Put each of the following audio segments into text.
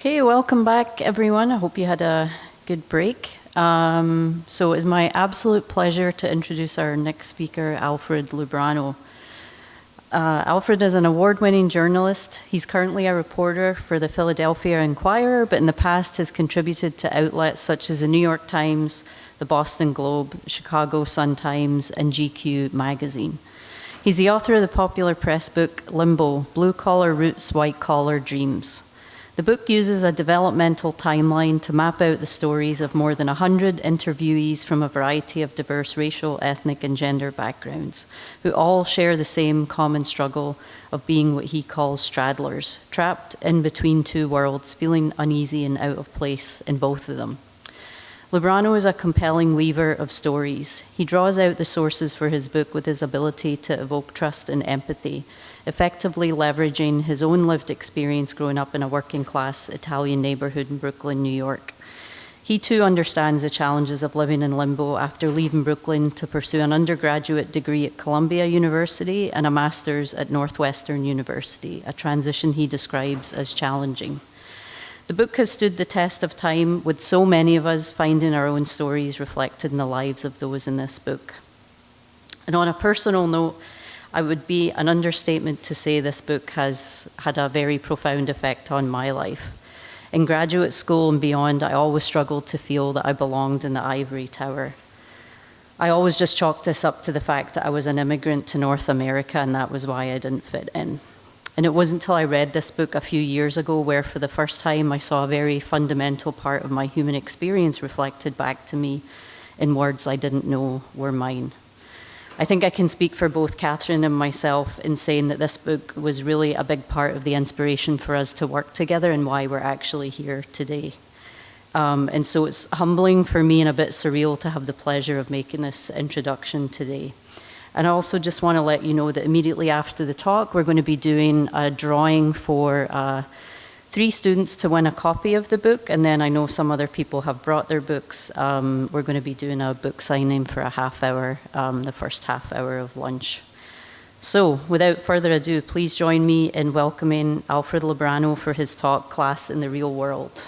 Okay, welcome back, everyone. I hope you had a good break. So it's my absolute pleasure to introduce our next speaker, Alfred Lubrano. Alfred is an award-winning journalist. He's currently a reporter for the Philadelphia Inquirer, but in the past has contributed to outlets such as the New York Times, the Boston Globe, Chicago Sun-Times, and GQ magazine. He's the author of the popular press book, Limbo, Blue Collar Roots, White Collar Dreams. The book uses a developmental timeline to map out the stories of more than 100 interviewees from a variety of diverse racial, ethnic, and gender backgrounds, who all share the same common struggle of being what he calls straddlers, trapped in between two worlds, feeling uneasy and out of place in both of them. Lubrano is a compelling weaver of stories. He draws out the sources for his book with his ability to evoke trust and empathy, effectively leveraging his own lived experience growing up in a working-class Italian neighborhood in Brooklyn, New York. He too understands the challenges of living in limbo after leaving Brooklyn to pursue an undergraduate degree at Columbia University and a master's at Northwestern University, a transition he describes as challenging. The book has stood the test of time, with so many of us finding our own stories reflected in the lives of those in this book. And on a personal note, it would be an understatement to say this book has had a very profound effect on my life. In graduate school and beyond, I always struggled to feel that I belonged in the ivory tower. I always just chalked this up to the fact that I was an immigrant to North America, and that was why I didn't fit in. And it wasn't until I read this book a few years ago where for the first time I saw a very fundamental part of my human experience reflected back to me in words I didn't know were mine. I think I can speak for both Catherine and myself in saying that this book was really a big part of the inspiration for us to work together and why we're actually here today. And so it's humbling for me and a bit surreal to have the pleasure of making this introduction today. And I also just want to let you know that immediately after the talk, we're going to be doing a drawing for 3 students to win a copy of the book. And then I know some other people have brought their books. We're going to be doing a book signing for a half hour, the first half hour of lunch. So without further ado, please join me in welcoming Alfred Lubrano for his talk, Class in the Real World.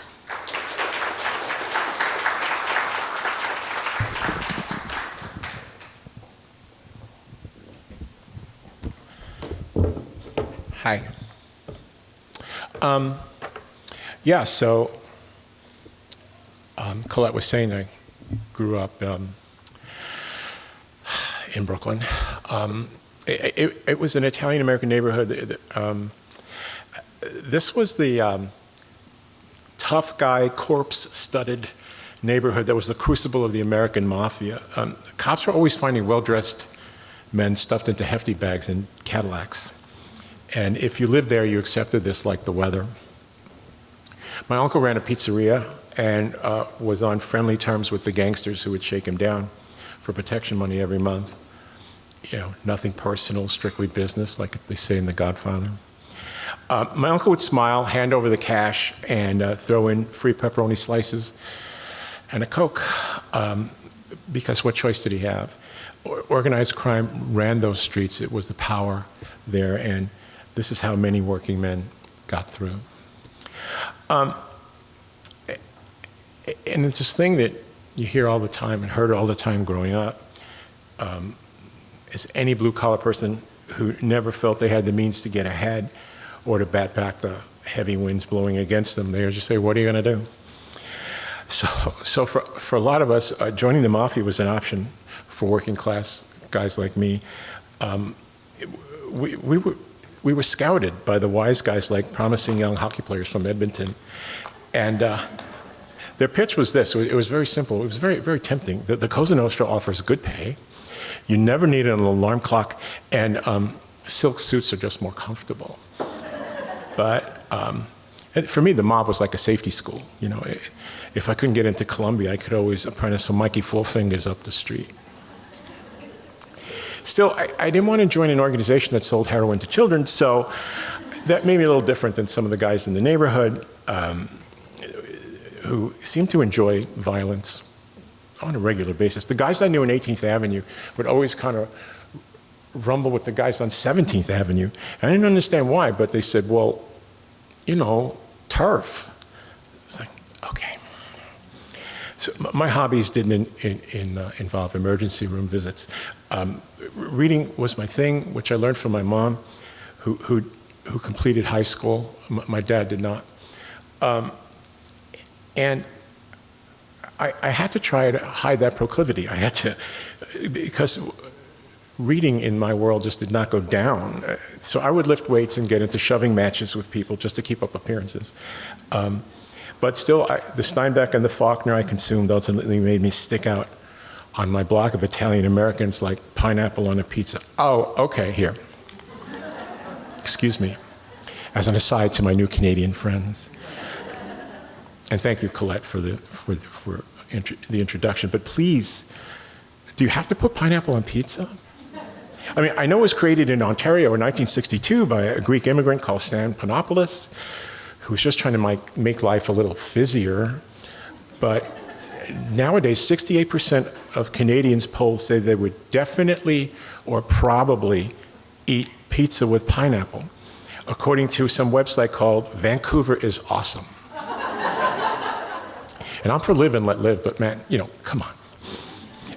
Hi. So Colette was saying I grew up in Brooklyn. It was an Italian-American neighborhood. This was the tough guy, corpse-studded neighborhood that was the crucible of the American mafia. Cops were always finding well-dressed men stuffed into hefty bags in Cadillacs. And if you lived there, you accepted this like the weather. My uncle ran a pizzeria and was on friendly terms with the gangsters who would shake him down for protection money every month. You know, nothing personal, strictly business, like they say in The Godfather. My uncle would smile, hand over the cash, and throw in free pepperoni slices and a Coke, because what choice did he have? Organized crime ran those streets. It was the power there, and this is how many working men got through. And it's this thing that you hear all the time and heard all the time growing up. Is any blue-collar person who never felt they had the means to get ahead or to bat back the heavy winds blowing against them, they just say, what are you going to do? So for a lot of us, joining the mafia was an option for working-class guys like me. We were scouted by the wise guys like promising young hockey players from Edmonton. And their pitch was this. It was very simple. It was very, very tempting. The Cosa Nostra offers good pay. You never need an alarm clock, and silk suits are just more comfortable. But for me, the mob was like a safety school. You know, if I couldn't get into Columbia, I could always apprentice for Mikey Four Fingers up the street. Still, I didn't want to join an organization that sold heroin to children, so that made me a little different than some of the guys in the neighborhood who seemed to enjoy violence on a regular basis. The guys I knew on 18th Avenue would always kind of rumble with the guys on 17th Avenue. I didn't understand why, but they said, well, you know, turf. It's like, okay. So my hobbies didn't involve emergency room visits. Reading was my thing, which I learned from my mom, who completed high school. My dad did not. And I had to try to hide that proclivity. I had to, because reading in my world just did not go down. So I would lift weights and get into shoving matches with people just to keep up appearances. But still, the Steinbeck and the Faulkner I consumed ultimately made me stick out on my block of Italian Americans like pineapple on a pizza. Oh, okay, here. Excuse me. As an aside to my new Canadian friends. And thank you, Colette, for the introduction. But please, do you have to put pineapple on pizza? I mean, I know it was created in Ontario in 1962 by a Greek immigrant called Stan Panopoulos, who was just trying to make life a little fizzier. But nowadays, 68% of Canadians polled say they would definitely or probably eat pizza with pineapple, according to some website called Vancouver is Awesome. And I'm for live and let live, but man, come on.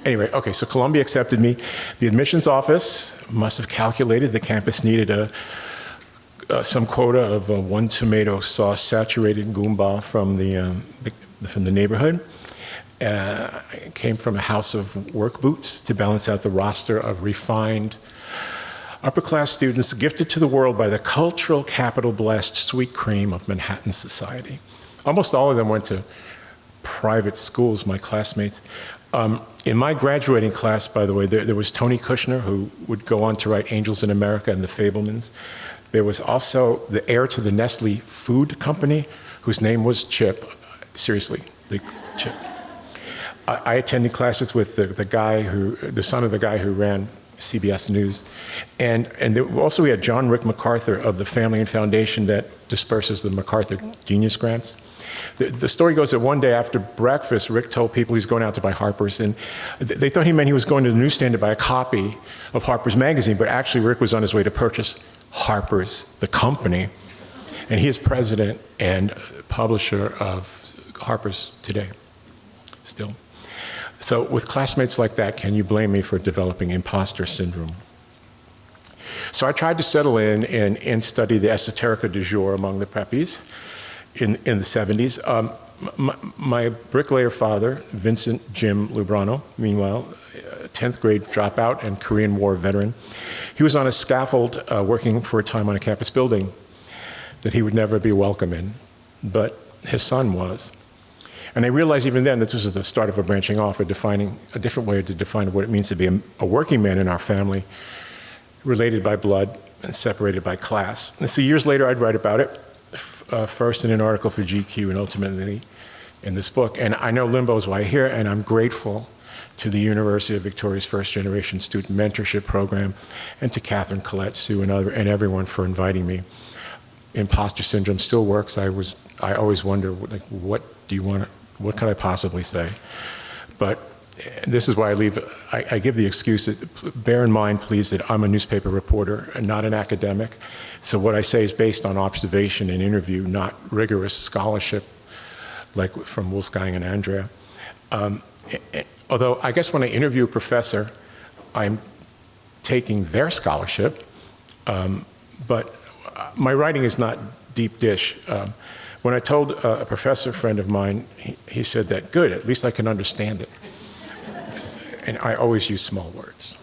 Anyway, okay, so Columbia accepted me. The admissions office must have calculated the campus needed some quota of 1 tomato sauce saturated Goomba from the neighborhood. I came from a house of work boots to balance out the roster of refined upper-class students gifted to the world by the cultural capital-blessed sweet cream of Manhattan society. Almost all of them went to private schools, my classmates. In my graduating class, by the way, there was Tony Kushner, who would go on to write Angels in America and The Fabelmans. There was also the heir to the Nestle Food Company, whose name was Chip. Seriously, Chip. I attended classes with the son of the guy who ran CBS News. And also we had John Rick MacArthur of the family and foundation that disperses the MacArthur Genius Grants. The story goes that one day after breakfast, Rick told people he's going out to buy Harper's, and they thought he meant he was going to the newsstand to buy a copy of Harper's Magazine, but actually Rick was on his way to purchase Harper's, the company, and he is president and publisher of Harper's today, still. So with classmates like that, can you blame me for developing imposter syndrome? So I tried to settle in and study the esoterica du jour among the preppies in the 70s. My bricklayer father, Vincent Jim Lubrano, meanwhile, 10th grade dropout and Korean War veteran, he was on a scaffold working for a time on a campus building that he would never be welcome in, but his son was. And I realized even then that this was the start of a branching off, a different way to define what it means to be a working man in our family, related by blood and separated by class. And so years later, I'd write about it, first in an article for GQ and ultimately in this book. And I know Limbo is why I'm here, and I'm grateful to the University of Victoria's First Generation Student Mentorship Program and to Catherine, Colette, Sue, and everyone for inviting me. Imposter syndrome still works. I always wonder, what could I possibly say? But this is why I give the excuse that, bear in mind, please, that I'm a newspaper reporter and not an academic. So what I say is based on observation and interview, not rigorous scholarship, like from Wolfgang and Andrea. Although I guess when I interview a professor, I'm taking their scholarship, but my writing is not deep dish. When I told a professor friend of mine, he said that, good, at least I can understand it. And I always use small words.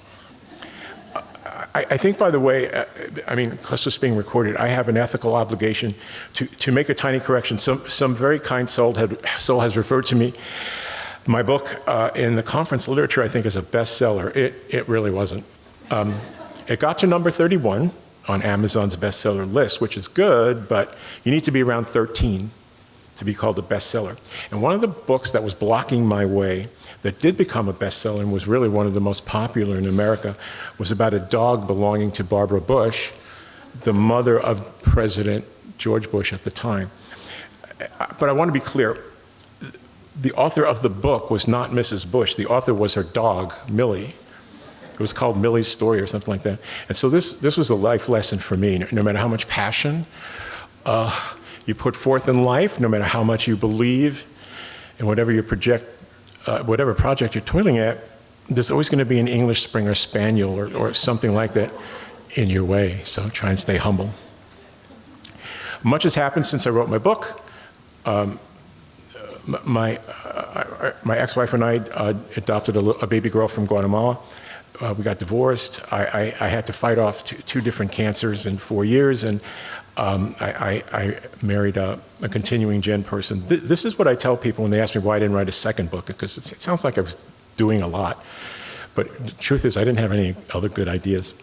I think, by the way, because it's being recorded, I have an ethical obligation to make a tiny correction. Some very kind soul has referred to me. My book in the conference literature, I think, is a bestseller. It really wasn't. It got to number 31 on Amazon's bestseller list, which is good, but you need to be around 13 to be called a bestseller. And one of the books that was blocking my way that did become a bestseller and was really one of the most popular in America was about a dog belonging to Barbara Bush, the mother of President George Bush at the time. But I want to be clear, the author of the book was not Mrs. Bush. The author was her dog, Millie. It was called Millie's Story or something like that. And so this was a life lesson for me. No matter how much passion you put forth in life, no matter how much you believe in whatever whatever project you're toiling at, there's always going to be an English Springer Spaniel or something like that in your way. So try and stay humble. Much has happened since I wrote my book. My ex-wife and I adopted a baby girl from Guatemala. We got divorced. I had to fight off two different cancers in 4 years, and I married a continuing gen person. This is what I tell people when they ask me why I didn't write a second book, because it sounds like I was doing a lot. But the truth is I didn't have any other good ideas.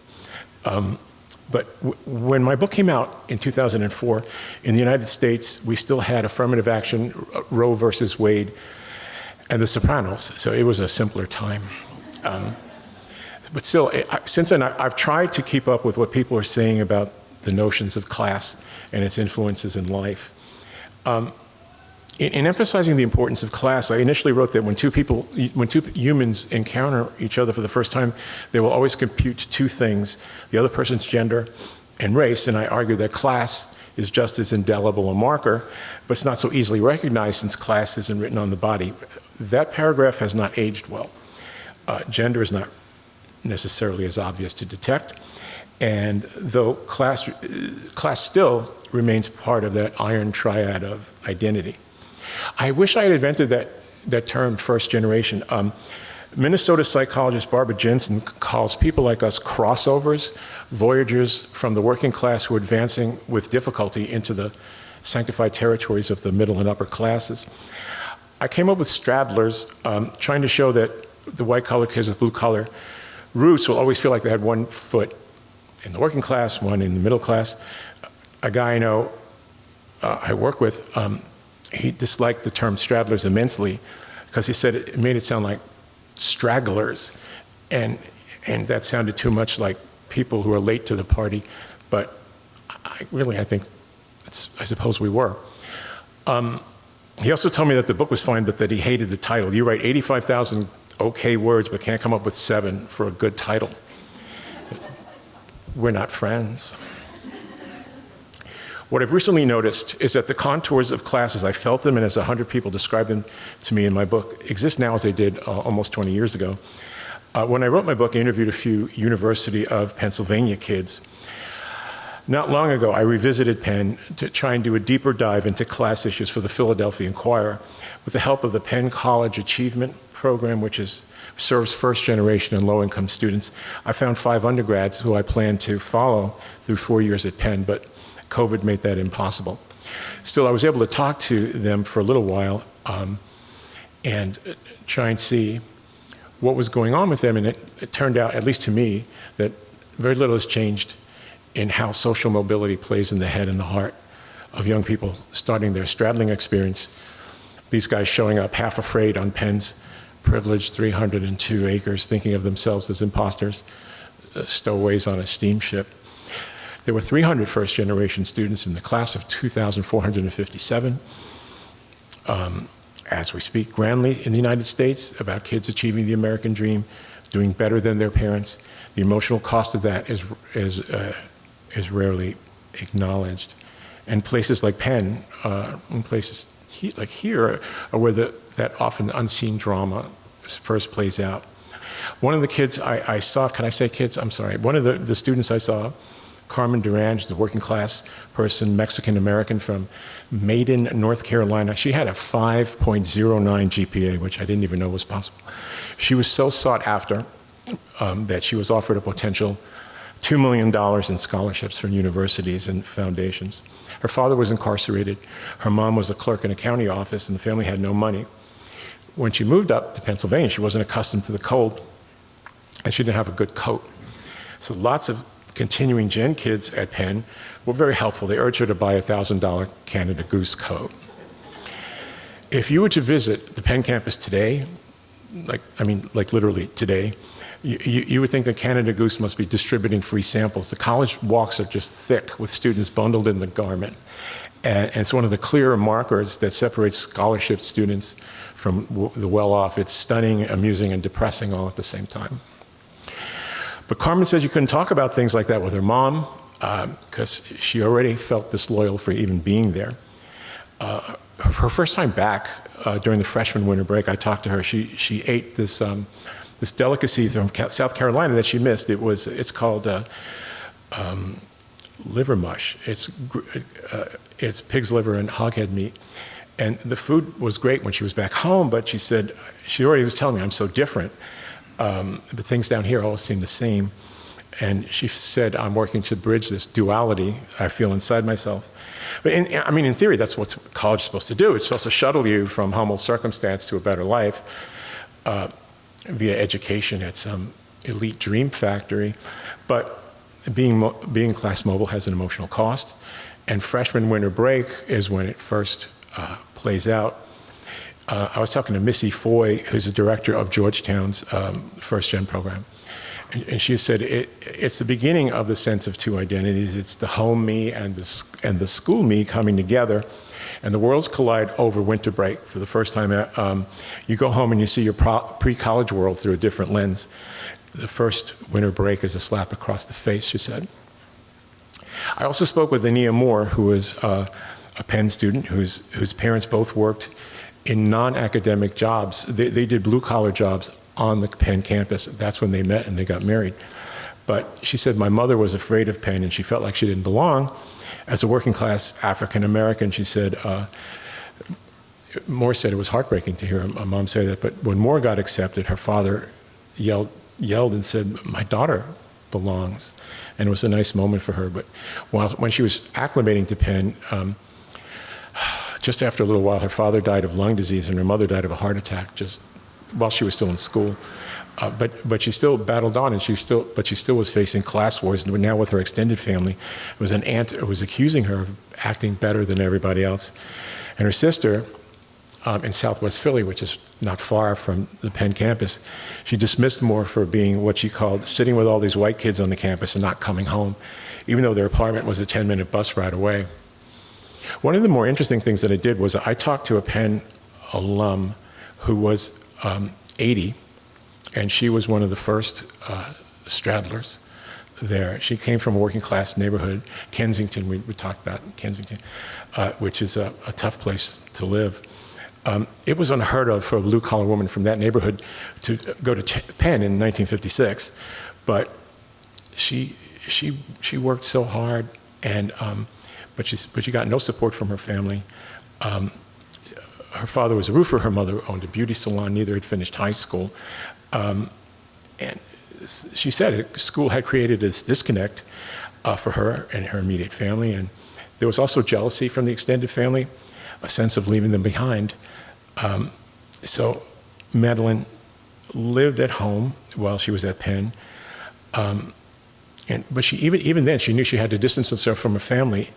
But when my book came out in 2004, in the United States, we still had affirmative action, Roe versus Wade, and The Sopranos. So it was a simpler time. But still, since then, I've tried to keep up with what people are saying about the notions of class and its influences in life. In emphasizing the importance of class, I initially wrote that when two humans encounter each other for the first time, they will always compute two things: the other person's gender and race. And I argue that class is just as indelible a marker, but it's not so easily recognized since class isn't written on the body. That paragraph has not aged well. Gender is not necessarily as obvious to detect, and though class still remains part of that iron triad of identity. I wish I had invented that term, first generation. Minnesota psychologist Barbara Jensen calls people like us crossovers, voyagers from the working class who are advancing with difficulty into the sanctified territories of the middle and upper classes. I came up with straddlers, trying to show that the white-collar kids with blue-collar roots will always feel like they had one foot in the working class, one in the middle class. A guy I know, I work with, he disliked the term straddlers immensely because he said it made it sound like stragglers, and that sounded too much like people who are late to the party. But I think I suppose we were. He also told me that the book was fine, but that he hated the title. You write 85,000 okay words, but can't come up with 7 for a good title. We're not friends. What I've recently noticed is that the contours of class as I felt them and as 100 people described them to me in my book exist now as they did almost 20 years ago. When I wrote my book, I interviewed a few University of Pennsylvania kids. Not long ago, I revisited Penn to try and do a deeper dive into class issues for the Philadelphia Inquirer with the help of the Penn College Achievement Program, which serves first-generation and low-income students. I found 5 undergrads who I plan to follow through 4 years at Penn, but COVID made that impossible. Still, I was able to talk to them for a little while and try and see what was going on with them, and it turned out, at least to me, that very little has changed in how social mobility plays in the head and the heart of young people starting their straddling experience. These guys showing up half afraid on Penn's privileged 302 acres, thinking of themselves as imposters, stowaways on a steamship. There were 300 first-generation students in the class of 2,457. As we speak grandly in the United States about kids achieving the American dream, doing better than their parents. The emotional cost of that is rarely acknowledged. And places like Penn, and places like here, are where that often unseen drama first plays out. One of the kids I saw, can I say kids? I'm sorry. One of the students I saw, Carmen Duran, she's a working class person, Mexican-American from Maiden, North Carolina. She had a 5.09 GPA, which I didn't even know was possible. She was so sought after that she was offered a potential $2 million in scholarships from universities and foundations. Her father was incarcerated. Her mom was a clerk in a county office, and the family had no money. When she moved up to Pennsylvania, she wasn't accustomed to the cold, and she didn't have a good coat. So lots of continuing gen kids at Penn were very helpful. They urged her to buy a $1,000 Canada Goose coat. If you were to visit the Penn campus today, like literally today, you would think that Canada Goose must be distributing free samples. The college walks are just thick with students bundled in the garment. And it's one of the clear markers that separates scholarship students from the well-off. It's stunning, amusing, and depressing all at the same time. But Carmen said you couldn't talk about things like that with her mom because she already felt disloyal for even being there. her first time back during the freshman winter break, I talked to her. She ate this this delicacy from South Carolina that she missed. It's called liver mush. It's pig's liver and hoghead meat. And the food was great when she was back home, but she said, she already was telling me, I'm so different. But things down here all seem the same. And she said, I'm working to bridge this duality I feel inside myself. But in theory, that's what college is supposed to do. It's supposed to shuttle you from humble circumstance to a better life via education at some elite dream factory. But being class mobile has an emotional cost. And freshman winter break is when it first plays out. I was talking to Missy Foy, who's the director of Georgetown's first gen program. And she said, it's the beginning of the sense of two identities. It's the home me and the school me coming together. And the worlds collide over winter break for the first time. You go home and you see your pre-college world through a different lens. The first winter break is a slap across the face, she said. I also spoke with Ania Moore, who is a Penn student whose parents both worked in non-academic jobs. They did blue-collar jobs on the Penn campus. That's when they met and they got married. But she said, my mother was afraid of Penn and she felt like she didn't belong. As a working-class African-American, she said, Moore said it was heartbreaking to hear my mom say that, but when Moore got accepted, her father yelled and said, my daughter belongs. And it was a nice moment for her. But when she was acclimating to Penn, just after a little while, her father died of lung disease and her mother died of a heart attack just while she was still in school. But she still battled on, and she still was facing class wars. And now with her extended family, it was an aunt who was accusing her of acting better than everybody else. And her sister, in Southwest Philly, which is not far from the Penn campus, she dismissed Moore for being what she called sitting with all these white kids on the campus and not coming home, even though their apartment was a 10-minute bus ride away. One of the more interesting things that I did was I talked to a Penn alum who was 80, and she was one of the first Straddlers there. She came from a working class neighborhood, Kensington, we talked about Kensington, which is a tough place to live. It was unheard of for a blue-collar woman from that neighborhood to go to Penn in 1956, but she worked so hard, and but she got no support from her family. Her father was a roofer, her mother owned a beauty salon, neither had finished high school. And she said school had created this disconnect for her and her immediate family, and there was also jealousy from the extended family, a sense of leaving them behind. So Madeline lived at home while she was at Penn, but she even then she knew she had to distance herself from her family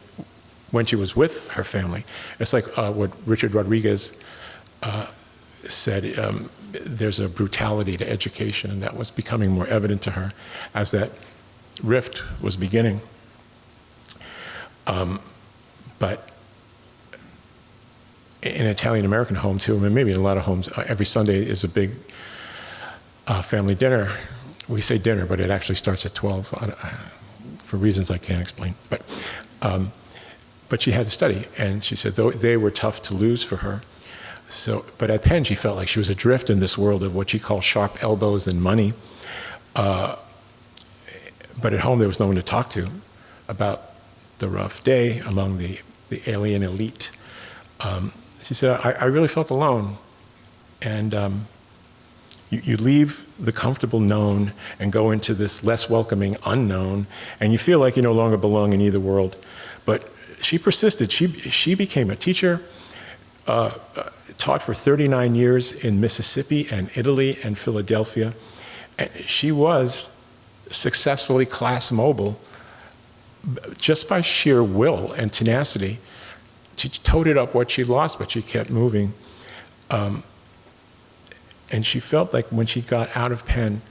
when she was with her family. It's like what Richard Rodriguez said, there's a brutality to education, and that was becoming more evident to her as that rift was beginning. But in an Italian-American home too, I mean, maybe in a lot of homes, every Sunday is a big family dinner. We say dinner, but it actually starts at 12 for reasons I can't explain. But she had to study, and she said they were tough to lose for her. So, but at Penn, she felt like she was adrift in this world of what she called sharp elbows and money. But at home, there was no one to talk to about the rough day among the alien elite. She said, I really felt alone. And you leave the comfortable known and go into this less welcoming unknown, and you feel like you no longer belong in either world. But she persisted. She became a teacher, taught for 39 years in Mississippi and Italy and Philadelphia. And she was successfully class mobile just by sheer will and tenacity. She toted up what she lost, but she kept moving. And she felt like when she got out of Penn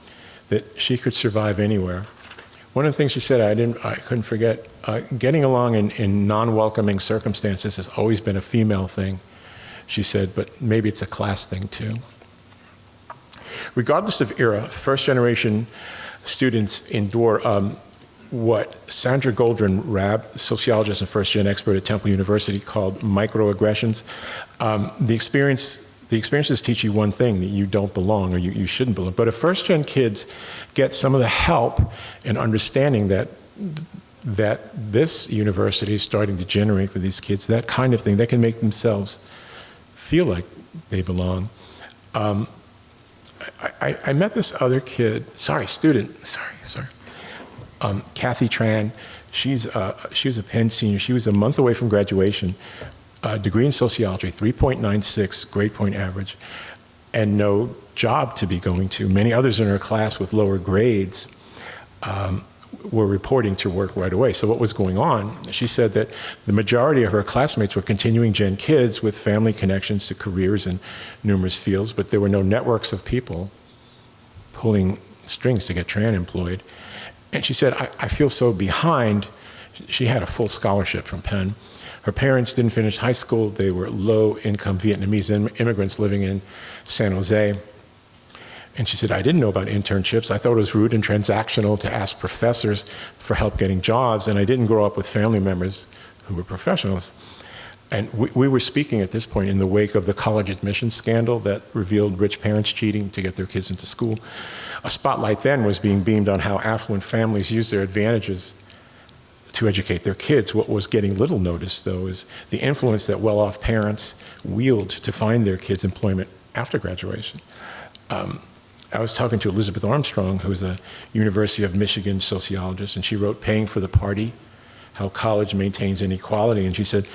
that she could survive anywhere. One of the things she said I couldn't forget, getting along in non-welcoming circumstances has always been a female thing, she said, but maybe it's a class thing too. Regardless of era, first-generation students endure what Sandra Goldrin-Rabb, sociologist and first-gen expert at Temple University, called microaggressions. The experiences teach you one thing, that you don't belong, or you shouldn't belong. But if first-gen kids get some of the help and understanding that this university is starting to generate for these kids, that kind of thing, they can make themselves feel like they belong. I met this other kid, student, Kathy Tran. She was a Penn senior. She was a month away from graduation, degree in sociology, 3.96 grade point average, and no job to be going to. Many others in her class with lower grades were reporting to work right away. So what was going on? She said that the majority of her classmates were continuing gen kids with family connections to careers in numerous fields, but there were no networks of people pulling strings to get Tran employed. And she said, I feel so behind. She had a full scholarship from Penn. Her parents didn't finish high school. They were low-income Vietnamese immigrants living in San Jose. And she said, I didn't know about internships. I thought it was rude and transactional to ask professors for help getting jobs, and I didn't grow up with family members who were professionals. And we were speaking at this point in the wake of the college admissions scandal that revealed rich parents cheating to get their kids into school. A spotlight then was being beamed on how affluent families use their advantages to educate their kids. What was getting little notice, though, is the influence that well-off parents wield to find their kids employment after graduation. I was talking to Elizabeth Armstrong, who's a University of Michigan sociologist, and she wrote Paying for the Party, How College Maintains Inequality. And she said,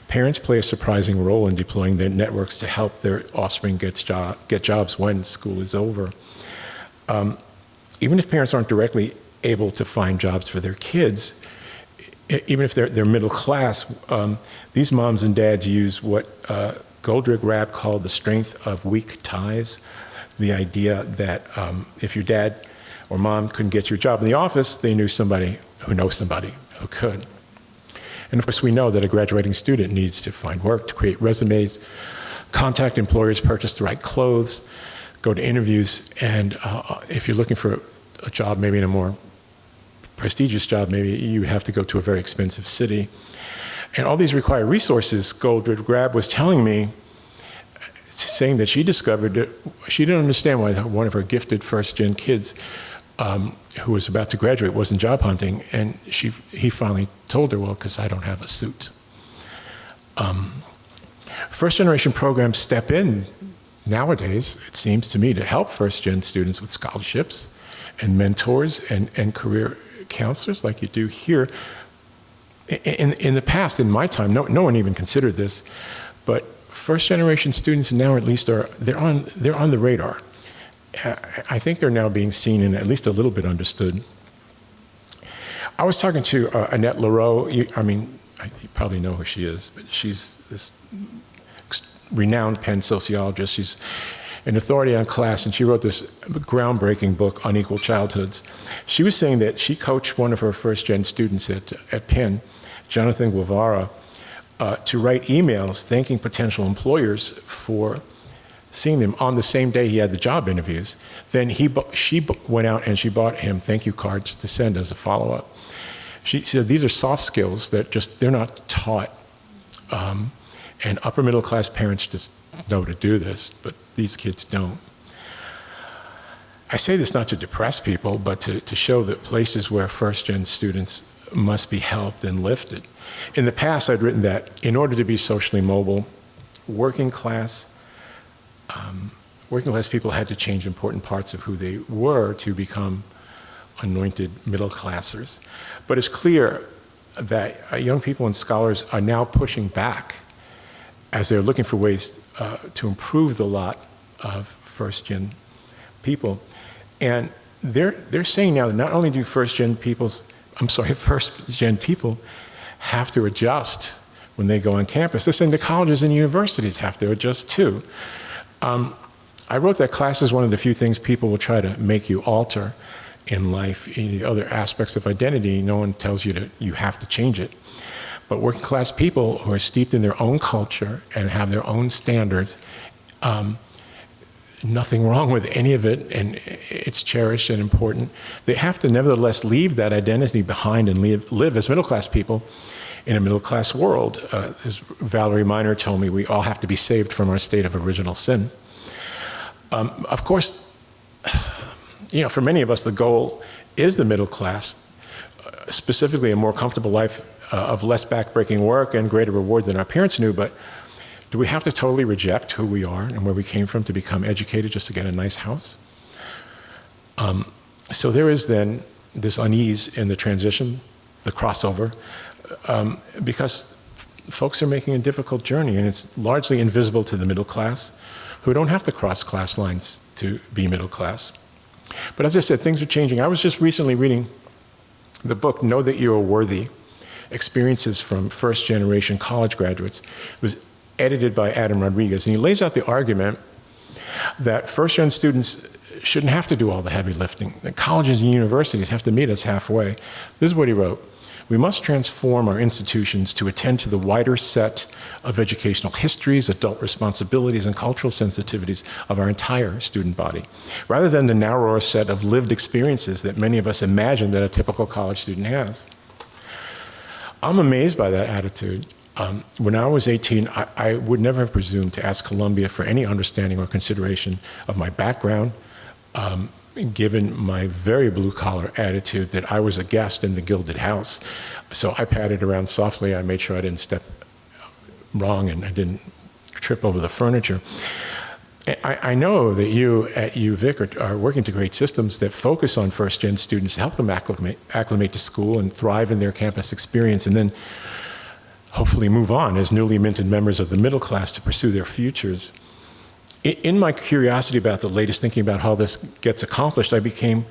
parents play a surprising role in deploying their networks to help their offspring get jobs when school is over. Even if parents aren't directly able to find jobs for their kids, even if they're middle class, these moms and dads use what Goldrin-Rabb called the strength of weak ties. The idea that if your dad or mom couldn't get you a job in the office, they knew somebody who knows somebody who could. And of course, we know that a graduating student needs to find work, to create resumes, contact employers, purchase the right clothes, go to interviews, and if you're looking for a job, maybe in a more prestigious job, maybe you have to go to a very expensive city. And all these require resources. Goldrin-Rabb was telling me, saying that she discovered that she didn't understand why one of her gifted first-gen kids who was about to graduate wasn't job hunting, and he finally told her, well, because I don't have a suit. First-generation programs step in nowadays, it seems to me, to help first-gen students with scholarships and mentors and career counselors like you do here. In the past, in my time, no one even considered this, but first-generation students now at least they're on the radar. I think they're now being seen and at least a little bit understood. I was talking to Annette Lareau. You probably know who she is, but she's this renowned Penn sociologist. She's an authority on class, and she wrote this groundbreaking book, Unequal Childhoods. She was saying that she coached one of her first-gen students at Penn, Jonathan Guevara, to write emails thanking potential employers for seeing them on the same day he had the job interviews. Then she went out and she bought him thank you cards to send as a follow-up. She said these are soft skills that they're not taught. And upper middle class parents just know to do this, but these kids don't. I say this not to depress people, but to show that places where first-gen students must be helped and lifted. In the past, I'd written that in order to be socially mobile, working class people had to change important parts of who they were to become anointed middle classers. But it's clear that young people and scholars are now pushing back as they're looking for ways to improve the lot of first-gen people. And they're saying now that not only do first-gen people have to adjust when they go on campus, they're saying the colleges and universities have to adjust too. I wrote that class is one of the few things people will try to make you alter in life. In the other aspects of identity, no one tells you you have to change it. But working class people who are steeped in their own culture and have their own standards nothing wrong with any of it, and it's cherished and important. They have to nevertheless leave that identity behind and live as middle-class people in a middle-class world. As Valerie Miner told me, we all have to be saved from our state of original sin. Of course, for many of us, the goal is the middle class, specifically a more comfortable life of less backbreaking work and greater reward than our parents knew. But do we have to totally reject who we are and where we came from to become educated just to get a nice house? So there is then this unease in the transition, the crossover, because folks are making a difficult journey, and it's largely invisible to the middle class, who don't have to cross class lines to be middle class. But as I said, things are changing. I was just recently reading the book, Know That You Are Worthy, Experiences from First Generation College Graduates. It was edited by Adam Rodriguez, and he lays out the argument that first-gen students shouldn't have to do all the heavy lifting, that colleges and universities have to meet us halfway. This is what he wrote. We must transform our institutions to attend to the wider set of educational histories, adult responsibilities, and cultural sensitivities of our entire student body, rather than the narrower set of lived experiences that many of us imagine that a typical college student has. I'm amazed by that attitude. When I was 18, I would never have presumed to ask Columbia for any understanding or consideration of my background, given my very blue-collar attitude that I was a guest in the gilded house. So I patted around softly. I made sure I didn't step wrong and I didn't trip over the furniture. I know that you at UVic are working to create systems that focus on first-gen students, help them acclimate to school and thrive in their campus experience, and then hopefully move on as newly minted members of the middle class to pursue their futures. In my curiosity about the latest thinking about how this gets accomplished, I became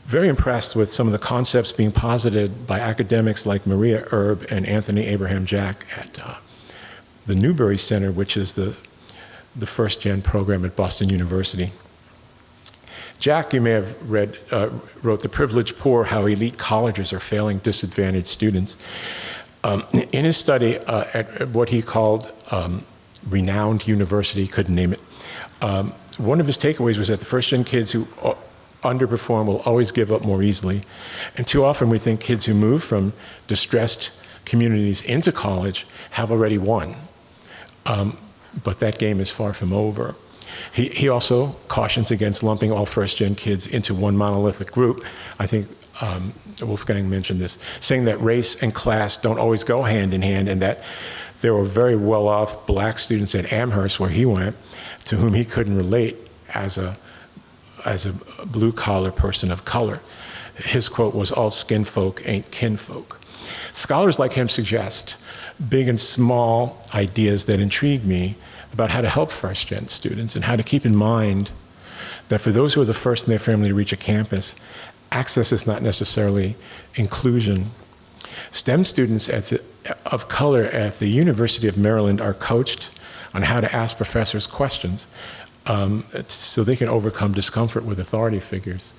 very impressed with some of the concepts being posited by academics like Maria Erb and Anthony Abraham Jack at the Newberry Center, which is the first-gen program at Boston University. Jack, you may have read, wrote The Privileged Poor, How Elite Colleges Are Failing Disadvantaged Students. In his study at what he called renowned university, couldn't name it, one of his takeaways was that the first-gen kids who underperform will always give up more easily. And too often we think kids who move from distressed communities into college have already won. But that game is far from over. He also cautions against lumping all first-gen kids into one monolithic group. I think Wolfgang mentioned this, saying that race and class don't always go hand in hand, and that there were very well-off black students at Amherst, where he went, to whom he couldn't relate as a blue-collar person of color. His quote was, "All skin folk ain't kinfolk." Scholars like him suggest big and small ideas that intrigue me about how to help first-gen students and how to keep in mind that for those who are the first in their family to reach a campus, access is not necessarily inclusion. STEM students of color at the University of Maryland are coached on how to ask professors questions so they can overcome discomfort with authority figures.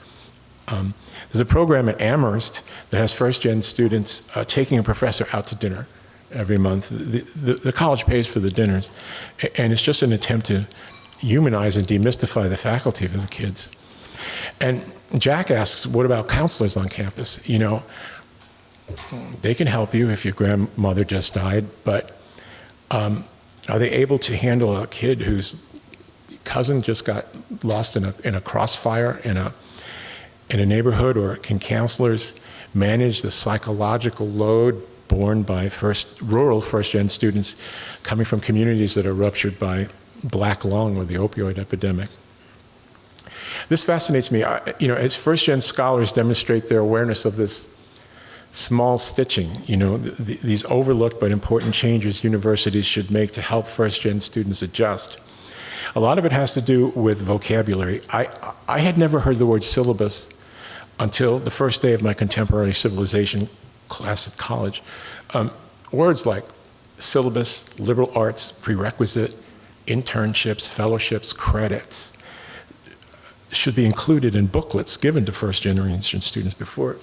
There's a program at Amherst that has first-gen students taking a professor out to dinner every month. The college pays for the dinners, and it's just an attempt to humanize and demystify the faculty for the kids. And Jack asks, what about counselors on campus? You know, they can help you if your grandmother just died, but are they able to handle a kid whose cousin just got lost in a crossfire in a neighborhood? Or can counselors manage the psychological load borne by rural first-gen students coming from communities that are ruptured by black lung or the opioid epidemic? This fascinates me. As first-gen scholars demonstrate their awareness of this small stitching, these overlooked but important changes universities should make to help first-gen students adjust. A lot of it has to do with vocabulary. I had never heard the word syllabus until the first day of my contemporary civilization class at college. Words like syllabus, liberal arts, prerequisite, internships, fellowships, credits should be included in booklets given to first-generation students before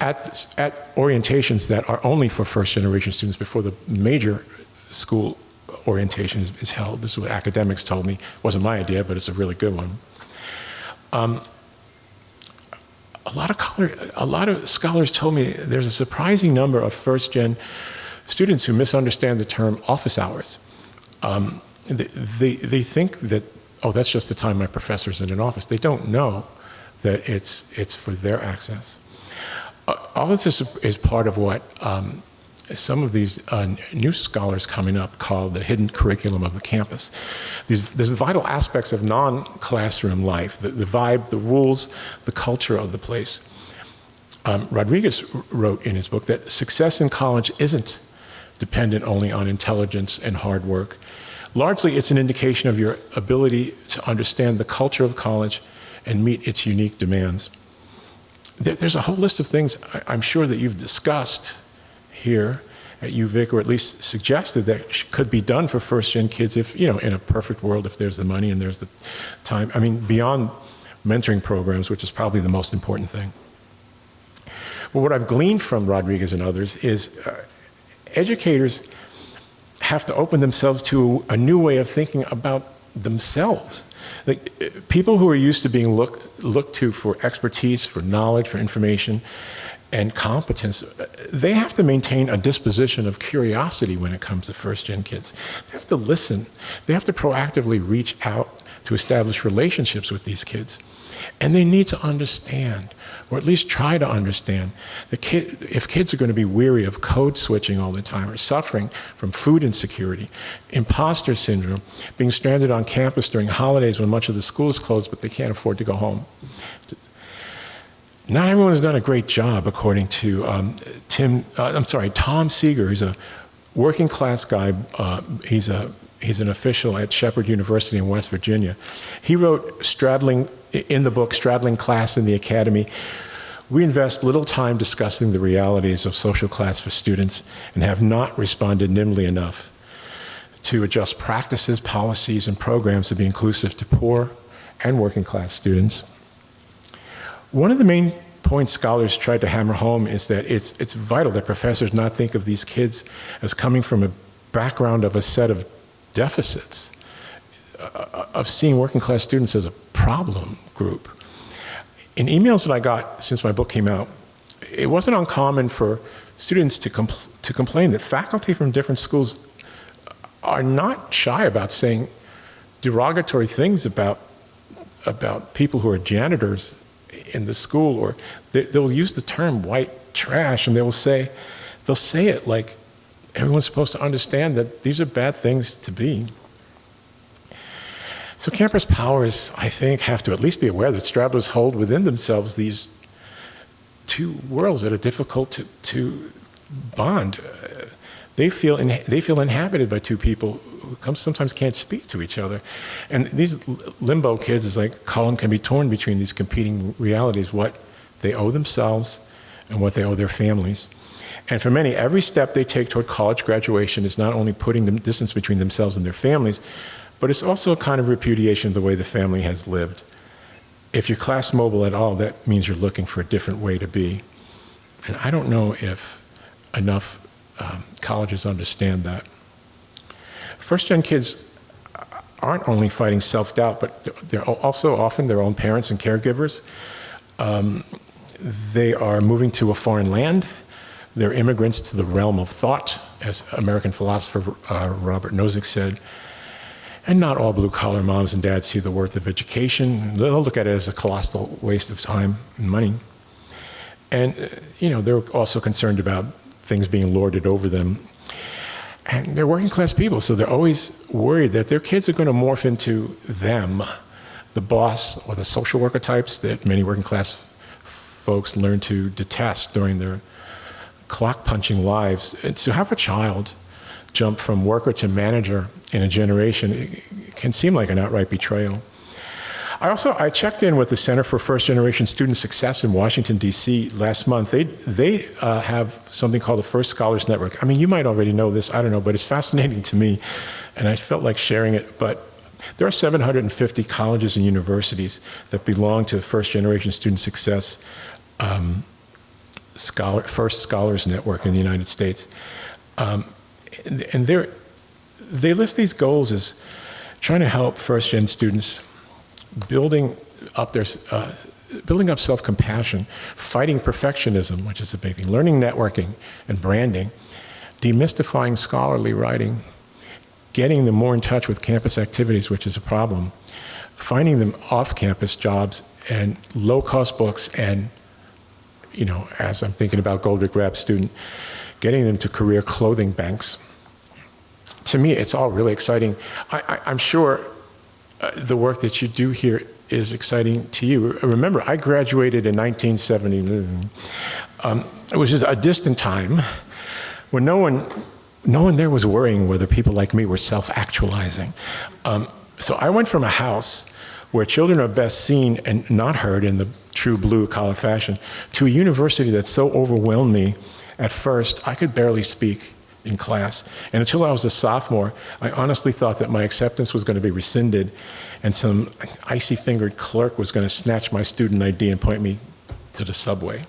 at orientations that are only for first-generation students before the major school orientation is held. This is what academics told me. It wasn't my idea, but it's a really good one. A lot of scholars told me there's a surprising number of first-gen students who misunderstand the term office hours. They think that, oh, that's just the time my professor's in an office. They don't know that it's for their access. All of this is part of what some of these new scholars coming up call the hidden curriculum of the campus. These vital aspects of non-classroom life, the vibe, the rules, the culture of the place. Rodriguez wrote in his book that success in college isn't dependent only on intelligence and hard work. Largely, it's an indication of your ability to understand the culture of college and meet its unique demands. There's a whole list of things I'm sure that you've discussed here at UVic, or at least suggested that could be done for first-gen kids if, in a perfect world, if there's the money and there's the time. I mean, beyond mentoring programs, which is probably the most important thing. But what I've gleaned from Rodriguez and others is educators have to open themselves to a new way of thinking about themselves. Like, people who are used to being looked to for expertise, for knowledge, for information, and competence, they have to maintain a disposition of curiosity when it comes to first-gen kids. They have to listen. They have to proactively reach out to establish relationships with these kids. And they need to understand, or at least try to understand, if kids are going to be weary of code switching all the time, or suffering from food insecurity, imposter syndrome, being stranded on campus during holidays when much of the school is closed but they can't afford to go home. Not everyone has done a great job, according to Tom Seeger. He's a working class guy. He's an official at Shepherd University in West Virginia. He wrote in the book, Straddling Class in the Academy. We invest little time discussing the realities of social class for students and have not responded nimbly enough to adjust practices, policies, and programs to be inclusive to poor and working class students. One of the main points scholars tried to hammer home is that it's vital that professors not think of these kids as coming from a background of a set of deficits, of seeing working class students as a problem group. In emails that I got since my book came out, it wasn't uncommon for students to complain that faculty from different schools are not shy about saying derogatory things about people who are janitors in the school, or they'll use the term white trash, and they'll say it like everyone's supposed to understand that these are bad things to be. So campus powers, I think, have to at least be aware that straddlers hold within themselves these two worlds that are difficult to bond. They feel inhabited by two people who sometimes can't speak to each other. And these limbo kids, as I call them, can be torn between these competing realities, what they owe themselves and what they owe their families. And for many, every step they take toward college graduation is not only putting them distance between themselves and their families, but it's also a kind of repudiation of the way the family has lived. If you're class mobile at all, that means you're looking for a different way to be. And I don't know if enough colleges understand that. First-gen kids aren't only fighting self-doubt, but they're also often their own parents and caregivers. They are moving to a foreign land. They're immigrants to the realm of thought, as American philosopher Robert Nozick said. And not all blue-collar moms and dads see the worth of education. They'll look at it as a colossal waste of time and money. And, they're also concerned about things being lorded over them. And they're working class people, so they're always worried that their kids are going to morph into them, the boss or the social worker types that many working class folks learn to detest during their clock punching lives. And to have a child jump from worker to manager in a generation, it can seem like an outright betrayal. I checked in with the Center for First Generation Student Success in Washington, D.C. last month. They have something called the First Scholars Network. I mean, you might already know this, I don't know, but it's fascinating to me, and I felt like sharing it. But there are 750 colleges and universities that belong to the First Generation Student Success First Scholars Network in the United States. And they list these goals as trying to help first-gen students building up self-compassion, fighting perfectionism, which is a big thing, learning networking and branding, demystifying scholarly writing, getting them more in touch with campus activities, which is a problem, finding them off-campus jobs and low-cost books, and, you know, as I'm thinking about Goldrick Rap student, getting them to career clothing banks. To me, it's all really exciting. I'm sure the work that you do here is exciting to you. Remember, I graduated in 1970. It was just a distant time when no one there was worrying whether people like me were self-actualizing. So I went from a house where children are best seen and not heard in the true blue-collar fashion to a university that so overwhelmed me at first I could barely speak in class. And until I was a sophomore, I honestly thought that my acceptance was going to be rescinded and some icy-fingered clerk was going to snatch my student ID and point me to the subway.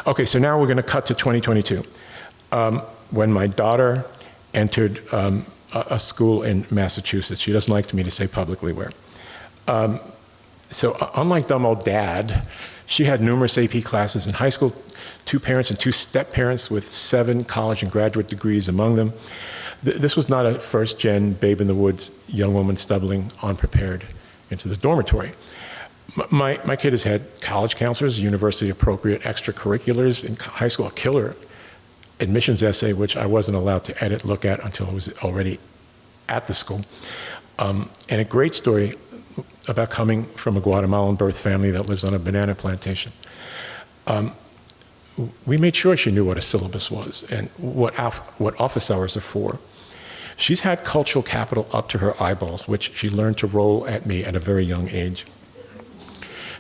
Okay, so now we're going to cut to 2022. When my daughter entered a school in Massachusetts, she doesn't like me to say publicly where. So unlike dumb old dad, she had numerous AP classes in high school, 2 parents and 2 step-parents with 7 college and graduate degrees among them. This was not a first-gen babe-in-the-woods young woman stumbling unprepared into the dormitory. My kid has had college counselors, university-appropriate extracurriculars in high school, a killer admissions essay, which I wasn't allowed to edit, look at until I was already at the school, and a great story about coming from a Guatemalan birth family that lives on a banana plantation. We made sure she knew what a syllabus was and what office hours are for. She's had cultural capital up to her eyeballs, which she learned to roll at me at a very young age.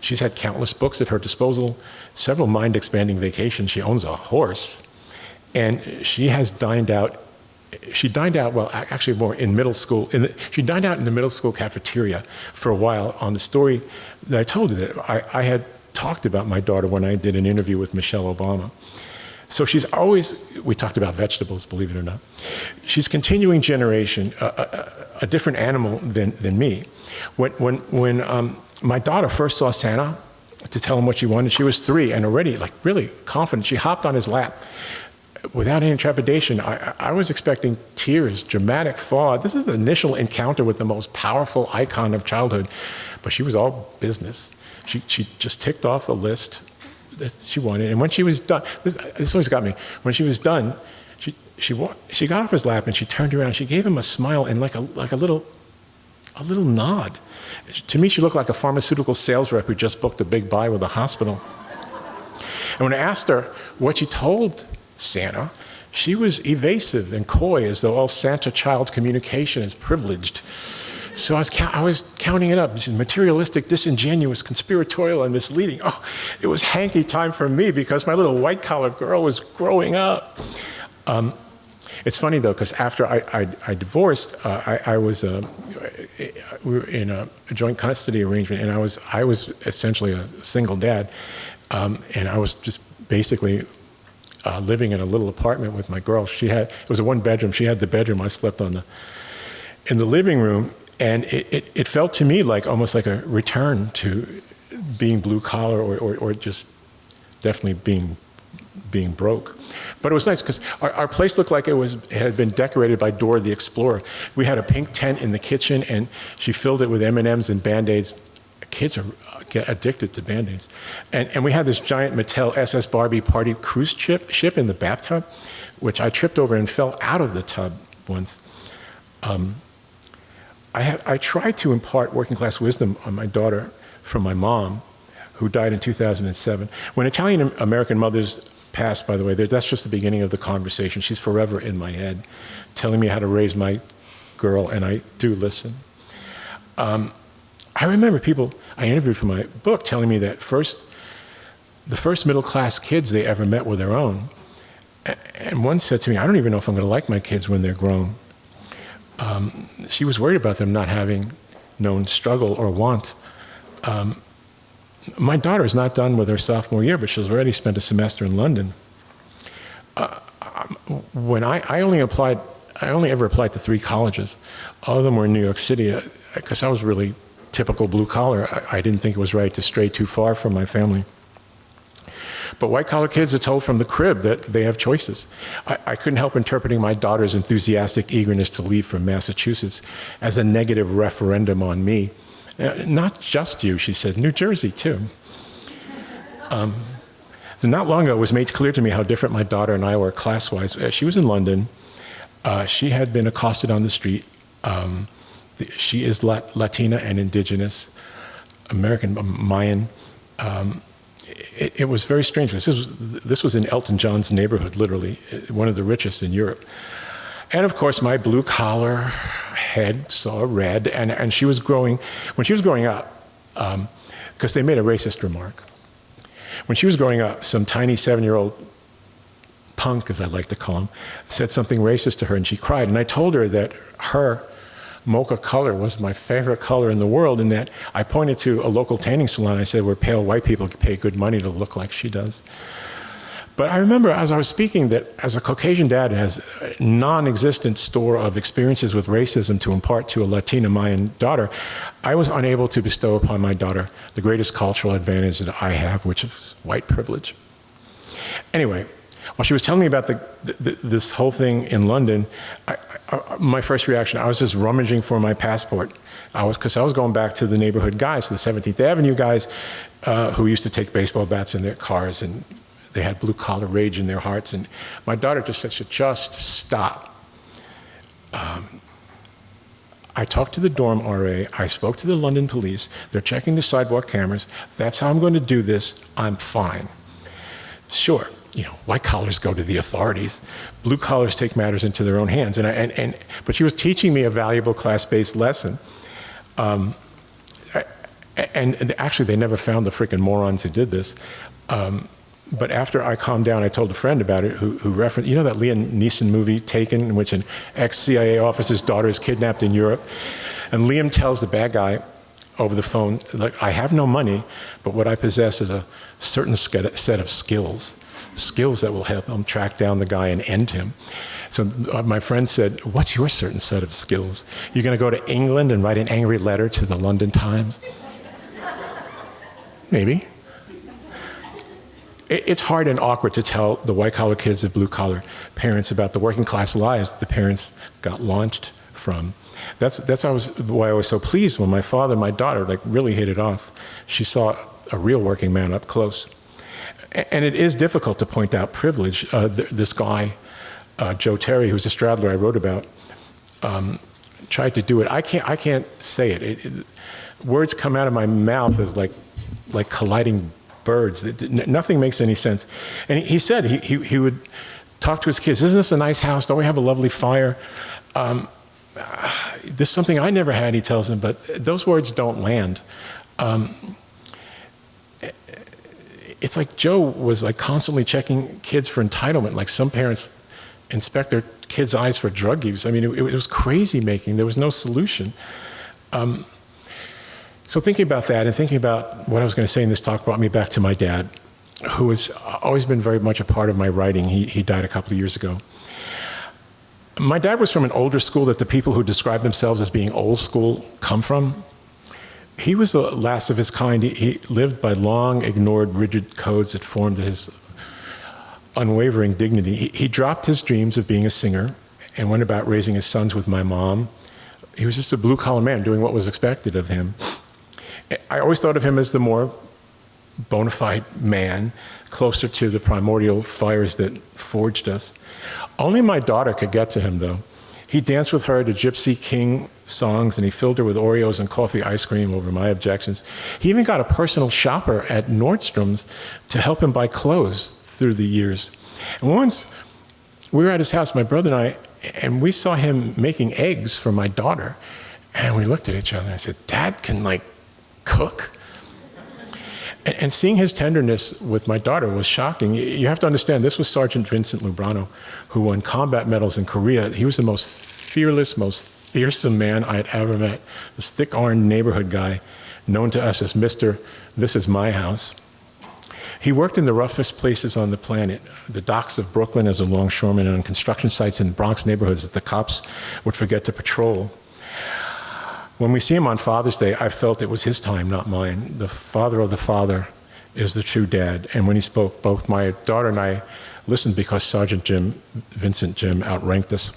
She's had countless books at her disposal, several mind-expanding vacations. She owns a horse, and she has dined out. She dined out, well, actually more in middle school. She dined out in the middle school cafeteria for a while on the story that I told you that I had talked about my daughter when I did an interview with Michelle Obama. So she's always, we talked about vegetables, believe it or not. She's continuing generation, a different animal than me. When my daughter first saw Santa to tell him what she wanted, she was 3 and already like really confident. She hopped on his lap without any trepidation. I was expecting tears, dramatic fallout. This is the initial encounter with the most powerful icon of childhood, but she was all business. She just ticked off a list that she wanted, and when she was done, this always got me. When she was done, she got off his lap and she turned around. She gave him a smile and like a little nod. To me, she looked like a pharmaceutical sales rep who just booked a big buy with a hospital. And when I asked her what she told Santa, she was evasive and coy, as though all Santa child communication is privileged. So I was counting it up. This is materialistic, disingenuous, conspiratorial, and misleading. Oh, it was hanky time for me because my little white-collar girl was growing up. It's funny, though, because after I divorced, we were in a joint custody arrangement, and I was essentially a single dad, and I was just basically living in a little apartment with my girl. It was a 1-bedroom. She had the bedroom. I slept in the living room. And it felt to me like almost like a return to being blue collar or just definitely being broke. But it was nice because our place looked like it had been decorated by Dora the Explorer. We had a pink tent in the kitchen, and she filled it with M&Ms and Band-Aids. Kids get addicted to Band-Aids. And we had this giant Mattel SS Barbie party cruise ship in the bathtub, which I tripped over and fell out of the tub once. I tried to impart working class wisdom on my daughter from my mom, who died in 2007. When Italian American mothers pass, by the way, that's just the beginning of the conversation. She's forever in my head, telling me how to raise my girl, and I do listen. I remember people I interviewed for my book telling me that the first middle class kids they ever met were their own. And one said to me, I don't even know if I'm going to like my kids when they're grown. She was worried about them not having known struggle or want. My daughter is not done with her sophomore year, but she's already spent a semester in London. When I only applied I only ever applied to 3 colleges. All of them were in New York City, because I was really typical blue collar. I didn't think it was right to stray too far from my family. But white collar kids are told from the crib that they have choices. I couldn't help interpreting my daughter's enthusiastic eagerness to leave from Massachusetts as a negative referendum on me. Not just you, she said, New Jersey too. So not long ago, it was made clear to me how different my daughter and I were class-wise. She was in London. She had been accosted on the street. She is Latina and indigenous, American, Mayan. It was very strange. This was in Elton John's neighborhood, literally, one of the richest in Europe. And of course, my blue-collar head saw red, and she was growing, when she was growing up, because they made a racist remark. When she was growing up, some tiny 7-year-old punk, as I like to call him, said something racist to her, and she cried. And I told her that her mocha color was my favorite color in the world, and that I pointed to a local tanning salon. I said, where pale white people pay good money to look like she does. But I remember as I was speaking that as a Caucasian dad has a non-existent store of experiences with racism to impart to a Latina Mayan daughter, I was unable to bestow upon my daughter the greatest cultural advantage that I have, which is white privilege. Anyway, while she was telling me about this whole thing in London, my first reaction, I was just rummaging for my passport. Because I was going back to the neighborhood guys, the 17th Avenue guys, who used to take baseball bats in their cars, and they had blue-collar rage in their hearts. And my daughter just said, just stop. I talked to the dorm RA. I spoke to the London police. They're checking the sidewalk cameras. That's how I'm going to do this. I'm fine. Sure. White collars go to the authorities. Blue collars take matters into their own hands. But she was teaching me a valuable class-based lesson. And actually, they never found the frickin' morons who did this. But after I calmed down, I told a friend about it who referenced, that Liam Neeson movie, Taken, in which an ex-CIA officer's daughter is kidnapped in Europe. And Liam tells the bad guy over the phone, look, I have no money, but what I possess is a certain set of skills that will help him track down the guy and end him. So my friend said, what's your certain set of skills? You're going to go to England and write an angry letter to the London Times? Maybe. It's hard and awkward to tell the white-collar kids of blue-collar parents about the working-class lives that the parents got launched from. That's why I was so pleased when my father and my daughter really hit it off. She saw a real working man up close. And it is difficult to point out privilege. This guy, Joe Terry, who's a straddler I wrote about, tried to do it. I can't say it. Words come out of my mouth as like colliding birds. Nothing makes any sense. And he said he would talk to his kids, isn't this a nice house? Don't we have a lovely fire? This is something I never had, he tells them, but those words don't land. It's like Joe was constantly checking kids for entitlement, like some parents inspect their kids' eyes for drug use. I mean, it was crazy making. There was no solution. So thinking about that and thinking about what I was going to say in this talk brought me back to my dad, who has always been very much a part of my writing. He died a couple of years ago. My dad was from an older school that the people who describe themselves as being old school come from. He was the last of his kind. He lived by long ignored rigid codes that formed his unwavering dignity. He dropped his dreams of being a singer and went about raising his sons with my mom. He was just a blue-collar man doing what was expected of him. I always thought of him as the more bona fide man, closer to the primordial fires that forged us. Only my daughter could get to him, though. He danced with her to Gypsy King songs, and he filled her with Oreos and coffee ice cream over my objections. He even got a personal shopper at Nordstrom's to help him buy clothes through the years. And once we were at his house, my brother and I, and we saw him making eggs for my daughter. And we looked at each other and I said, Dad can cook? And seeing his tenderness with my daughter was shocking. You have to understand, this was Sergeant Vincent Lubrano, who won combat medals in Korea. He was the most fearless, most fearsome man I had ever met. This thick-armed neighborhood guy, known to us as Mr. This Is My House. He worked in the roughest places on the planet, the docks of Brooklyn as a longshoreman and on construction sites in Bronx neighborhoods that the cops would forget to patrol. When we see him on Father's Day, I felt it was his time, not mine. The father of the father is the true dad. And when he spoke, both my daughter and I listened because Sergeant Vincent Jim outranked us.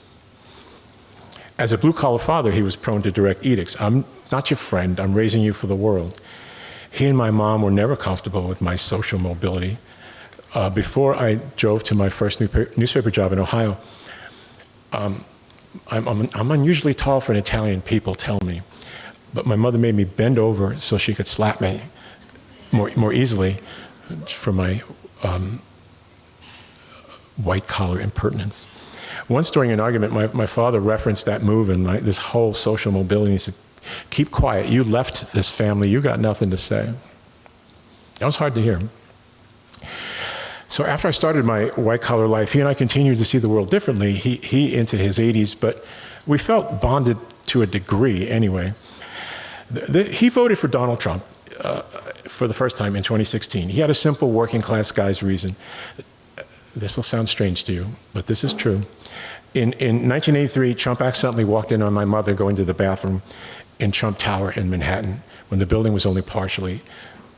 As a blue-collar father, he was prone to direct edicts. I'm not your friend, I'm raising you for the world. He and my mom were never comfortable with my social mobility. Before I drove to my first newspaper job in Ohio, I'm unusually tall for an Italian, people tell me. But my mother made me bend over so she could slap me more easily for my white-collar impertinence. Once during an argument, my father referenced that move and this whole social mobility. He said, "Keep quiet, you left this family, you got nothing to say." That was hard to hear. So after I started my white-collar life, he and I continued to see the world differently. He into his 80s, but we felt bonded to a degree anyway. He voted for Donald Trump for the first time in 2016. He had a simple working-class guy's reason. This will sound strange to you, but this is true. In 1983, Trump accidentally walked in on my mother going to the bathroom in Trump Tower in Manhattan when the building was only partially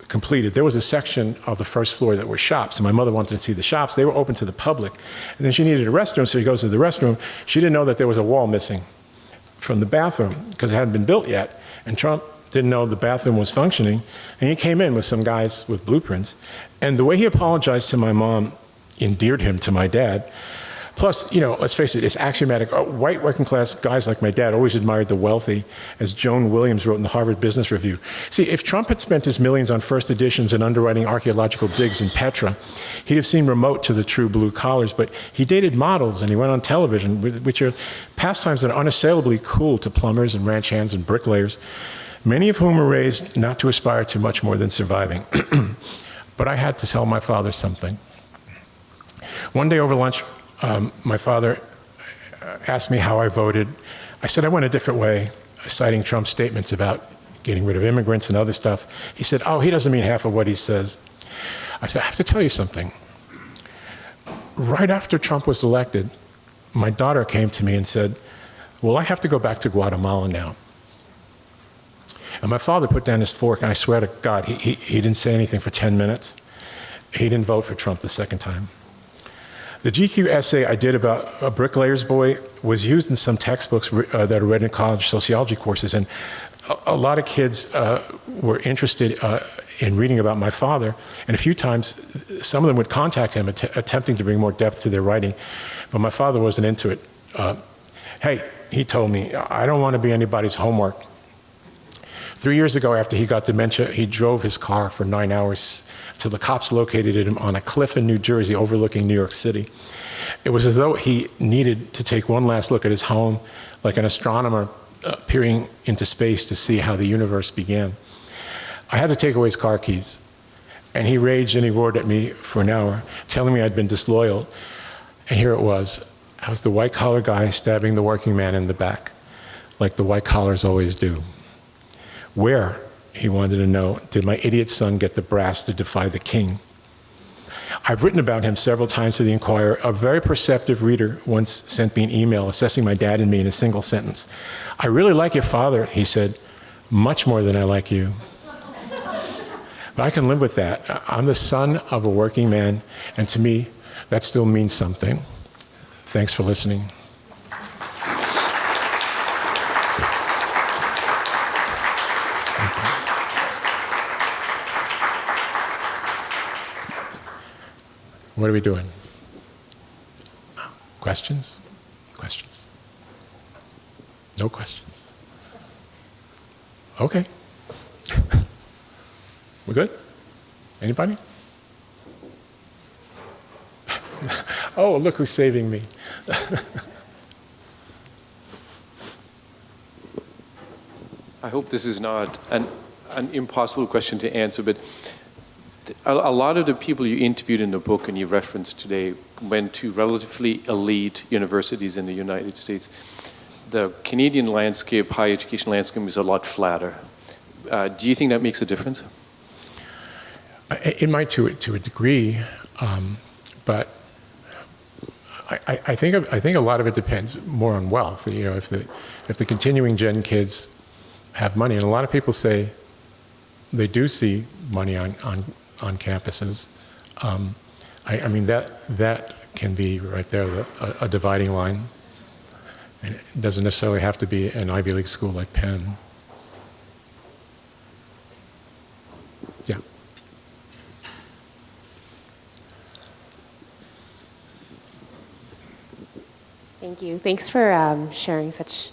completed. There was a section of the first floor that were shops, and my mother wanted to see the shops. They were open to the public. And then she needed a restroom, so she goes to the restroom. She didn't know that there was a wall missing from the bathroom because it hadn't been built yet. And Trump didn't know the bathroom was functioning. And he came in with some guys with blueprints. And the way he apologized to my mom endeared him to my dad. Plus, let's face it, it's axiomatic. White working-class guys like my dad always admired the wealthy, as Joan Williams wrote in the Harvard Business Review. See, if Trump had spent his millions on first editions and underwriting archaeological digs in Petra, he'd have seemed remote to the true blue collars, but he dated models and he went on television, which are pastimes that are unassailably cool to plumbers and ranch hands and bricklayers, many of whom were raised not to aspire to much more than surviving. But I had to tell my father something. One day over lunch, my father asked me how I voted. I said I went a different way, citing Trump's statements about getting rid of immigrants and other stuff. He said, "Oh, he doesn't mean half of what he says." I said, "I have to tell you something. Right after Trump was elected, my daughter came to me and said, 'Well, I have to go back to Guatemala now.'" And my father put down his fork, and I swear to God, he didn't say anything for 10 minutes. He didn't vote for Trump the second time. The GQ essay I did about a bricklayer's boy was used in some textbooks that are read in college sociology courses, and a lot of kids were interested in reading about my father, and a few times some of them would contact him attempting to bring more depth to their writing, but my father wasn't into it. Hey, he told me, "I don't want to be anybody's homework." 3 years ago, after he got dementia, he drove his car for 9 hours till the cops located him on a cliff in New Jersey overlooking New York City. It was as though he needed to take one last look at his home, like an astronomer peering into space to see how the universe began. I had to take away his car keys, and he raged and he roared at me for an hour, telling me I'd been disloyal. And here it was. I was the white-collar guy stabbing the working man in the back, like the white collars always do. Where, he wanted to know, did my idiot son get the brass to defy the king? I've written about him several times to the Inquirer. A very perceptive reader once sent me an email assessing my dad and me in a single sentence. "I really like your father," he said, "much more than I like you." But I can live with that. I'm the son of a working man, and to me, that still means something. Thanks for listening. What are we doing? Questions? Questions? No questions? Okay. We're good? Anybody? Oh, look who's saving me. I hope this is not an impossible question to answer, but a lot of the people you interviewed in the book and you referenced today went to relatively elite universities in the United States. The Canadian landscape, higher education landscape, is a lot flatter. Do you think that makes a difference? It might to a degree, but I think a lot of it depends more on wealth. You know, if the continuing gen kids have money, and a lot of people say they do see money on campuses. I mean that can be right there a dividing line. And it doesn't necessarily have to be an Ivy League school like Penn. Yeah. Thank you. Thanks for sharing such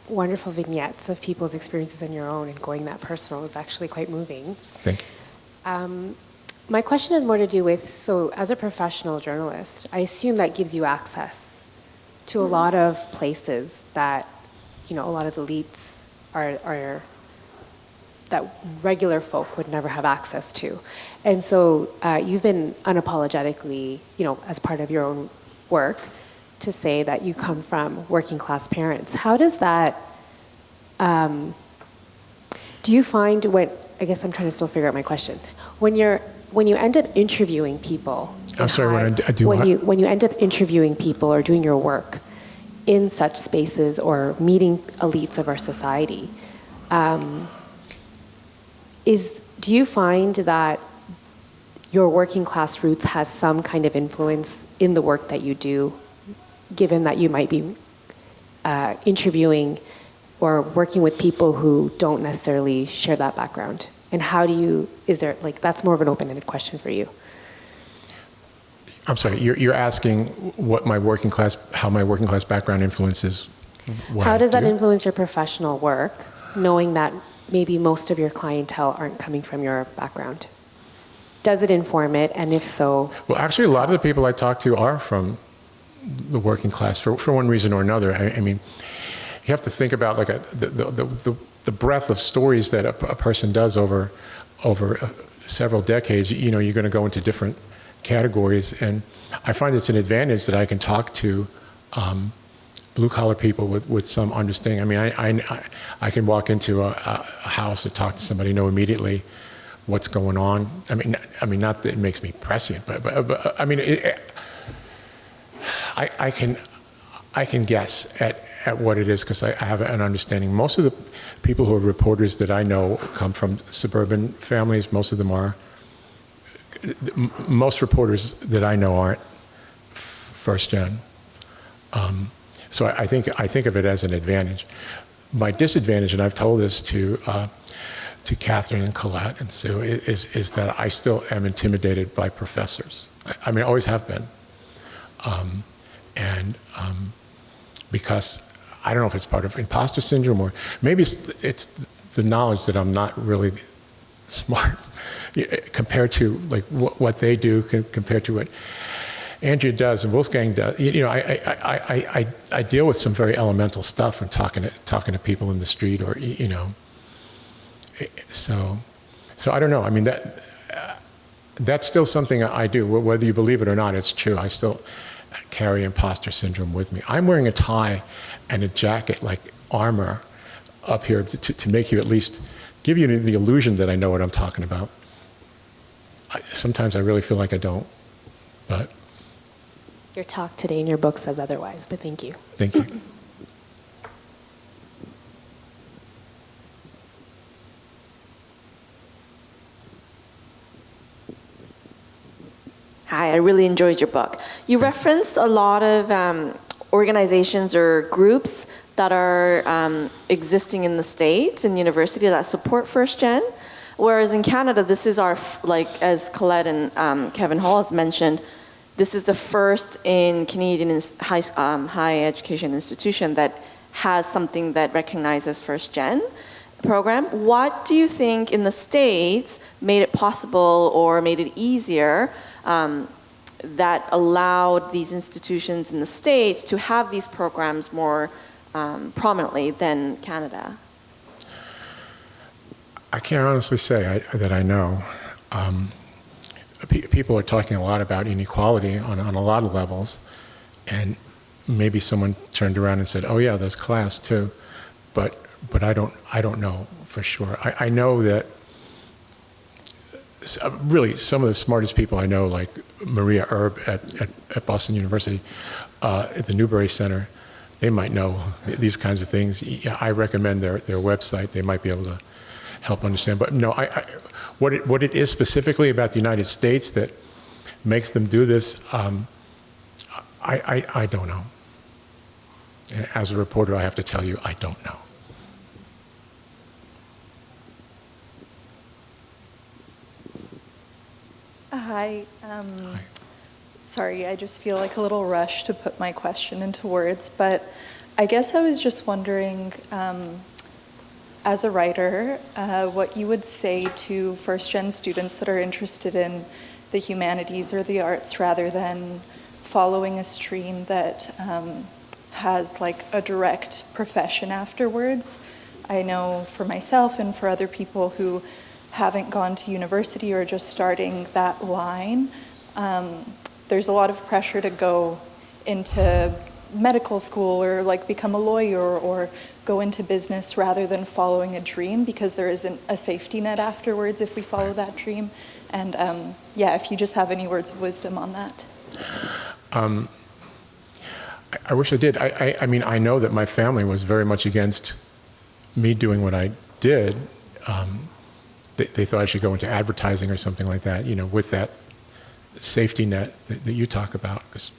wonderful vignettes of people's experiences on your own and going that personal. It was actually quite moving. Thank you. My question has more to do with, so as a professional journalist, I assume that gives you access to a lot of places that, you know, a lot of the elites are that regular folk would never have access to. And so you've been unapologetically, you know, as part of your own work, to say that you come from working class parents. How does that, do you find when, I guess I'm trying to still figure out my question. When you end up interviewing people. I'm sorry, when you end up interviewing people or doing your work in such spaces or meeting elites of our society, do you find that your working class roots has some kind of influence in the work that you do, given that you might be interviewing or working with people who don't necessarily share that background? And how do you, is there, like, that's more of an open-ended question for you. I'm sorry, you're asking what how my working class background influences what How does I that do? influence your professional work, knowing that maybe most of your clientele aren't coming from your background? Does it inform it, and if so? Well, actually, a lot of the people I talk to are from the working class for one reason or another. I mean, you have to think about like the breadth of stories that a person does over several decades. You know, you're going to go into different categories, and I find it's an advantage that I can talk to blue-collar people with some understanding. I mean, I can walk into a house and talk to somebody, know immediately what's going on. I mean, not that it makes me prescient, but I mean, I can guess at what it is because I have an understanding. Most of the people who are reporters that I know come from suburban families. Most of them are. Most reporters that I know aren't first gen. So I think of it as an advantage. My disadvantage, and I've told this to Catherine and Colette and Sue, is that I still am intimidated by professors. I mean, I always have been. Because I don't know if it's part of imposter syndrome or maybe it's the knowledge that I'm not really smart compared to like what they do compared to what Andrea does and Wolfgang does. You know, I deal with some very elemental stuff when talking to people in the street or you know. So I don't know. I mean that's still something I do. Whether you believe it or not, it's true. I still carry imposter syndrome with me. I'm wearing a tie and a jacket like armor up here to make you at least give you the illusion that I know what I'm talking about. Sometimes I really feel like I don't, but. Your talk today in your book says otherwise, but thank you. Thank you. Hi, I really enjoyed your book. You referenced a lot of organizations or groups that are existing in the States and university that support first gen, whereas in Canada, this is our, like as Colette and Kevin Hall has mentioned, this is the first in Canadian high education institution that has something that recognizes first gen program. What do you think in the States made it possible or made it easier that allowed these institutions in the States to have these programs more prominently than Canada? I can't honestly say that I know. People are talking a lot about inequality on a lot of levels, and maybe someone turned around and said, "Oh yeah, there's class too," but I don't know for sure. I know that really some of the smartest people I know, like Maria Erb at Boston University, at the Newberry Center, they might know these kinds of things. Yeah, I recommend their website. They might be able to help understand. But no, what it is specifically about the United States that makes them do this, I don't know. And as a reporter, I have to tell you, I don't know. Hi. Hi. Sorry, I just feel like a little rush to put my question into words, but I guess I was just wondering, as a writer, what you would say to first-gen students that are interested in the humanities or the arts rather than following a stream that has like a direct profession afterwards. I know for myself and for other people who haven't gone to university or just starting that line, there's a lot of pressure to go into medical school or like become a lawyer or go into business rather than following a dream, because there isn't a safety net afterwards if we follow that dream. And yeah, if you just have any words of wisdom on that. I wish I did. I mean, I know that my family was very much against me doing what I did. They thought I should go into advertising or something like that, you know, with that safety net that you talk about, because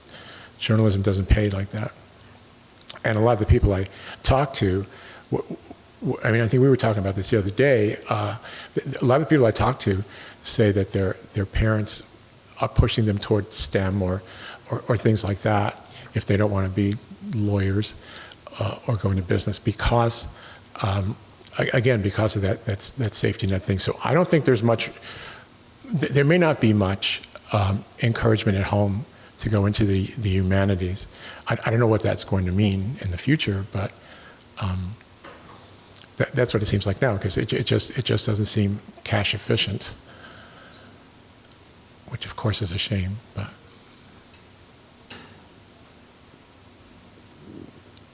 journalism doesn't pay like that. And a lot of the people I talk to, I mean, I think we were talking about this the other day. A lot of the people I talk to say that their parents are pushing them toward STEM or things like that if they don't want to be lawyers or go into business because, again, because of that safety net thing. So I don't think there's much. There may not be much encouragement at home to go into the humanities. I don't know what that's going to mean in the future, but that's what it seems like now, because it just doesn't seem cash efficient, which of course is a shame. But